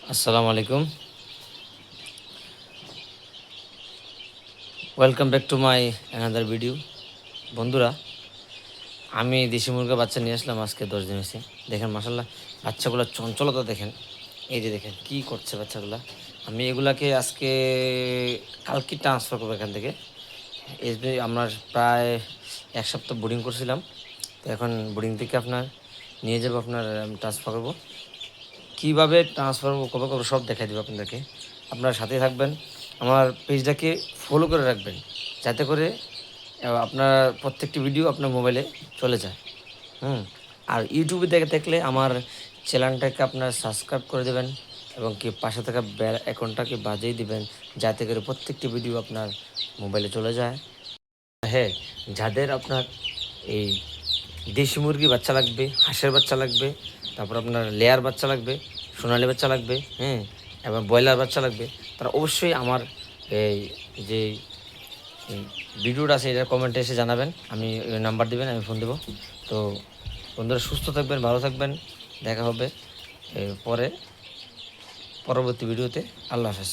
আসসালামু আলাইকুম। Welcome back to my another video. বন্ধুরা, আমি দেশি মুরগির বাচ্চা নিয়ে আসলাম আজকে 10 দিন হয়েছে। দেখেন মাশাআল্লাহ, বাচ্চাগুলোর চঞ্চলতা দেখেন। এই যে দেখেন কি করছে বাচ্চাগুলা। আমি এগুলাকে আজকে কালকে ট্রান্সফার করবো এখান থেকে। এই যে আমরা প্রায় 1 সপ্তাহ বোর্ডিং করছিলাম, তো এখন বোর্ডিং থেকে আপনার নিয়ে যাবো, আপনার ট্রান্সফার করবো। কীভাবে ট্রান্সফার করবো সব দেখাই দেবো আপনাদেরকে। আপনার সাথে থাকবেন, আমার পেজটাকে ফলো করে রাখবেন, যাতে করে আপনার প্রত্যেকটি ভিডিও আপনার মোবাইলে চলে যায়। আর ইউটিউবে দেখলে আমার চ্যানেলটাকে আপনার সাবস্ক্রাইব করে দেবেন এবং কি পাশে থাকা বেল আইকনটাকে বাজিয়ে দিবেন, যাতে করে প্রত্যেকটি ভিডিও আপনার মোবাইলে চলে যায়। হ্যাঁ, যাদের আপনার এই দেশি মুরগি বাচ্চা লাগবে, হাঁসের বাচ্চা লাগবে, তারপর আপনার লেয়ার বাচ্চা লাগবে, সোনালি বাচ্চা লাগবে, এবং ব্রয়লার বাচ্চা লাগবে, তারা অবশ্যই আমার এই যে এই ভিডিওটা আছে এটার কমেন্টে এসে জানাবেন। আমি নাম্বার দেবেন, আমি ফোন দেবো। তো বন্ধুরা, সুস্থ থাকবেন, ভালো থাকবেন। দেখা হবে পরবর্তী ভিডিওতে। আল্লাহ হাফেজ।